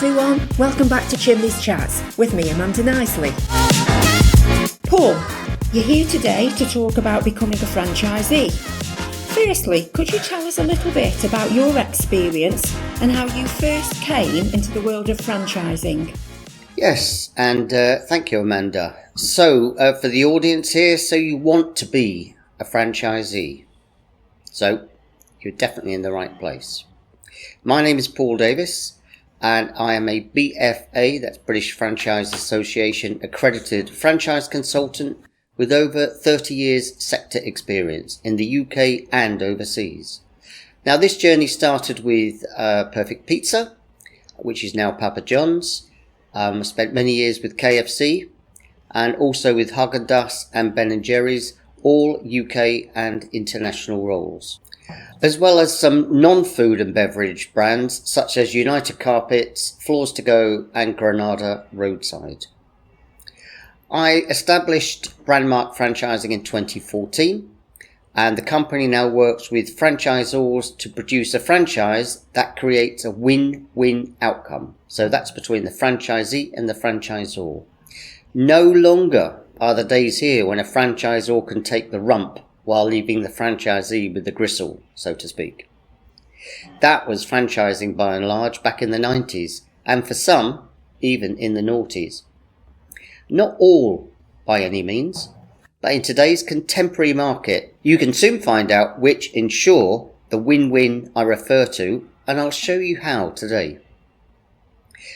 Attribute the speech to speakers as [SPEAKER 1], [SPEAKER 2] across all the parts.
[SPEAKER 1] everyone, welcome back to Chimney Chats with me, Amanda Nicely. Paul, you're here today to talk about becoming a franchisee. Firstly, could you tell us a little bit about your experience and how you first came into the world of franchising?
[SPEAKER 2] Yes, and thank you, Amanda. So, for the audience here, so you want to be a franchisee. So, you're definitely in the right place. My name is Paul Davis, and I am a BFA, that's British Franchise Association, accredited franchise consultant with over 30 years sector experience in the UK and overseas. Now, this journey started with Perfect Pizza, which is now Papa John's. I spent many years with KFC and also with Haagen-Dazs and Ben & Jerry's, all UK and international roles, as well as some non-food and beverage brands such as United Carpets, Floors to Go and Granada Roadside. I established Brandmark Franchising in 2014, and the company now works with franchisors to produce a franchise that creates a win-win outcome. So that's between the franchisee and the franchisor. No longer are the days here when a franchisor can take the rump while leaving the franchisee with the gristle, so to speak. That was franchising by and large back in the 90s, and for some, even in the noughties. Not all by any means, but in today's contemporary market, you can soon find out which ensure the win-win I refer to, and I'll show you how today.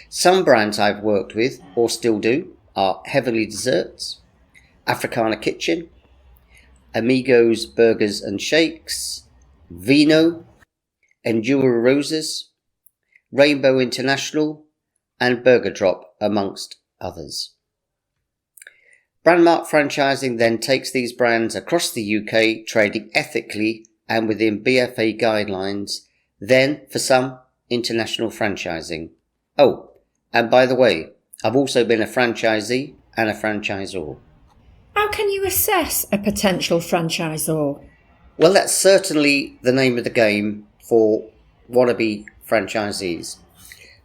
[SPEAKER 2] Some brands I've worked with, or still do, are Heavenly Desserts, Africana Kitchen, Amigos Burgers and Shakes, Vino, Endura Roses, Rainbow International, and Burger Drop, amongst others. Brandmark Franchising then takes these brands across the UK, trading ethically and within BFA guidelines, then for some, international franchising. Oh, and by the way, I've also been a franchisee and a franchisor.
[SPEAKER 1] How can you assess a potential franchisor?
[SPEAKER 2] Well, that's certainly the name of the game for wannabe franchisees.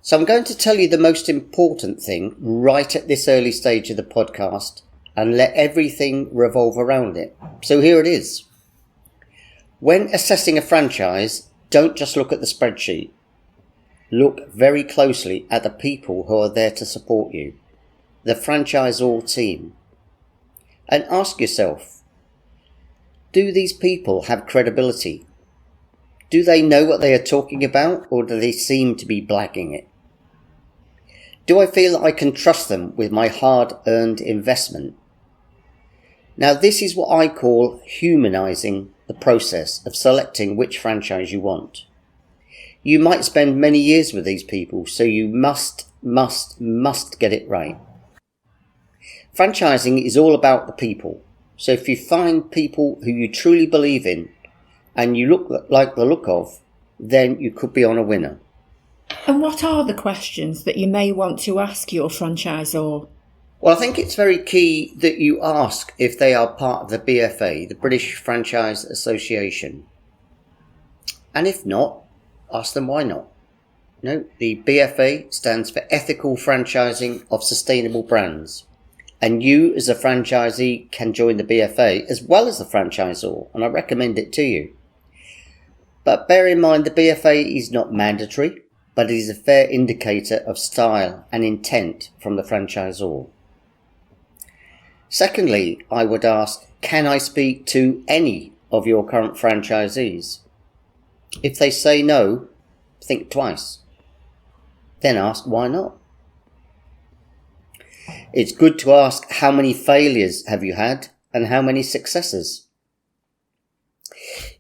[SPEAKER 2] So I'm going to tell you the most important thing right at this early stage of the podcast and let everything revolve around it. So here it is. When assessing a franchise, don't just look at the spreadsheet. Look very closely at the people who are there to support you, the franchisor team. And ask yourself, do these people have credibility? Do they know what they are talking about, or do they seem to be blagging it? Do I feel that I can trust them with my hard-earned investment? Now, this is what I call humanizing the process of selecting which franchise you want. You might spend many years with these people, so you must get it right. Franchising is all about the people. So if you find people who you truly believe in and you like the look of, then you could be on a winner.
[SPEAKER 1] And what are the questions that you may want to ask your franchisor?
[SPEAKER 2] Well, I think it's very key that you ask if they are part of the BFA, the British Franchise Association. And if not, ask them why not. No, the BFA stands for Ethical Franchising of Sustainable Brands. And you as a franchisee can join the BFA as well as the franchisor, and I recommend it to you. But bear in mind the BFA is not mandatory, but it is a fair indicator of style and intent from the franchisor. Secondly, I would ask, can I speak to any of your current franchisees? If they say no, think twice. Then ask why not. It's good to ask how many failures have you had and how many successes.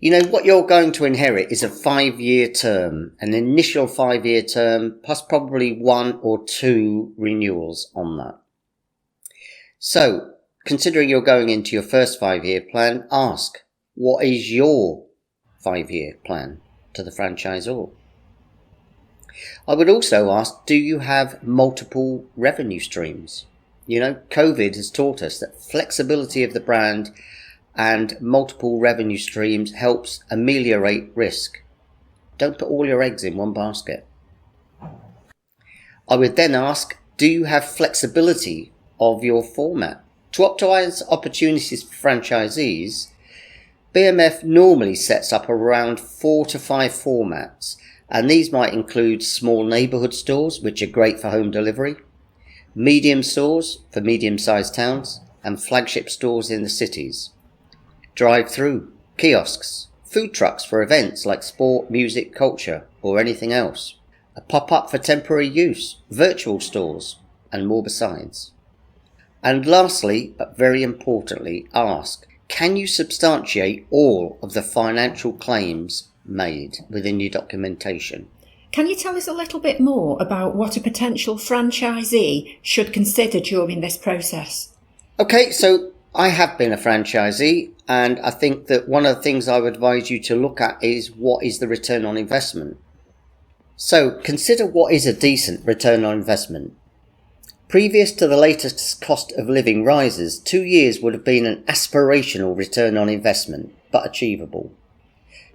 [SPEAKER 2] You know, what you're going to inherit is a 5-year term, an initial 5-year term, plus probably 1 or 2 renewals on that. So, considering you're going into your first 5-year plan, ask, what is your 5-year plan to the franchisor? I would also ask, do you have multiple revenue streams? You know, COVID has taught us that flexibility of the brand and multiple revenue streams helps ameliorate risk. Don't put all your eggs in one basket. I would then ask, do you have flexibility of your format? To optimise opportunities for franchisees, BMF normally sets up around 4 to 5 formats, and these might include small neighbourhood stores, which are great for home delivery, medium stores for medium-sized towns, and flagship stores in the cities, drive-through, kiosks, food trucks for events like sport, music, culture, or anything else, a pop-up for temporary use, virtual stores, and more besides. And lastly, but very importantly, ask, can you substantiate all of the financial claims made within your documentation?
[SPEAKER 1] Can you tell us a little bit more about what a potential franchisee should consider during this process?
[SPEAKER 2] Okay, so I have been a franchisee, and I think that one of the things I would advise you to look at is what is the return on investment. So consider what is a decent return on investment. Previous to the latest cost of living rises, 2 years would have been an aspirational return on investment, but achievable.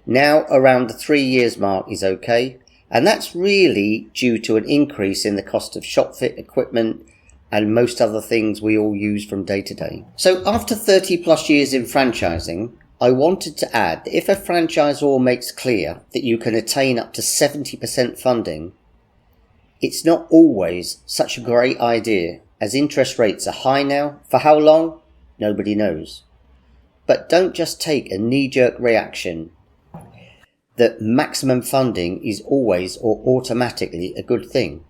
[SPEAKER 2] Now around the 3 years mark is okay, and that's really due to an increase in the cost of shop fit equipment and most other things we all use from day to day. So after 30 plus years in franchising, I wanted to add that if a franchisor makes clear that you can attain up to 70% funding, it's not always such a great idea, as interest rates are high now. For how long? Nobody knows. But don't just take a knee-jerk reaction that maximum funding is always or automatically a good thing.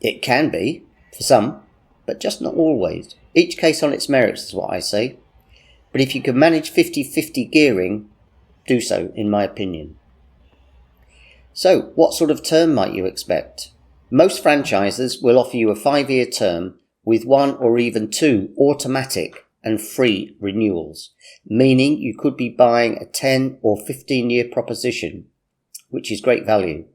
[SPEAKER 2] It can be, for some, but just not always. Each case on its merits is what I say. But if you can manage 50-50 gearing, do so, in my opinion. So, what sort of term might you expect? Most franchisers will offer you a 5-year term with 1 or even 2 automatic and free renewals, meaning you could be buying a 10 or 15-year proposition, which is great value.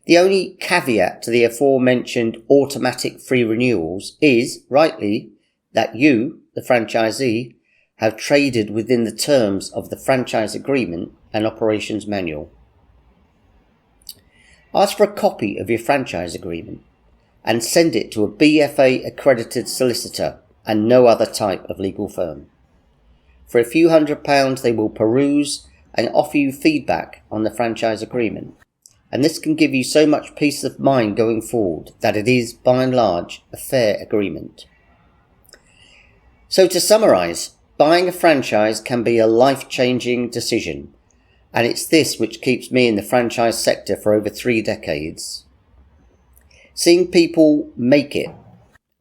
[SPEAKER 2] The only caveat to the aforementioned automatic free renewals is, rightly, that you, the franchisee, have traded within the terms of the franchise agreement and operations manual. Ask for a copy of your franchise agreement and send it to a BFA accredited solicitor and no other type of legal firm. For a few £100 they will peruse and offer you feedback on the franchise agreement, and this can give you so much peace of mind going forward that it is, by and large, a fair agreement. So to summarise, buying a franchise can be a life-changing decision, and it's this which keeps me in the franchise sector for over 3 decades. Seeing people make it,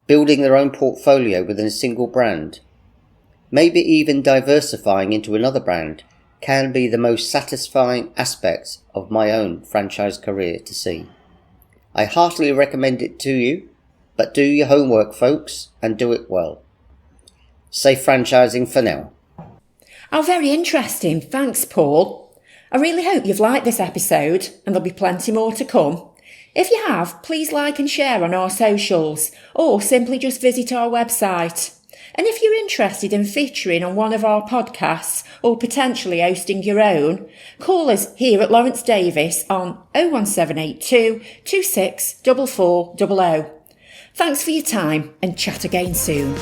[SPEAKER 2] building their own portfolio within a single brand, maybe even diversifying into another brand, can be the most satisfying aspect of my own franchise career to see. I heartily recommend it to you, but do your homework, folks, and do it well. Safe franchising for now.
[SPEAKER 1] Oh, very interesting. Thanks, Paul. I really hope you've liked this episode, and there'll be plenty more to come. If you have, please like and share on our socials, or simply just visit our website. And if you're interested in featuring on one of our podcasts, or potentially hosting your own, call us here at Lawrence Davis on 01782 26 4400. Thanks for your time, and chat again soon.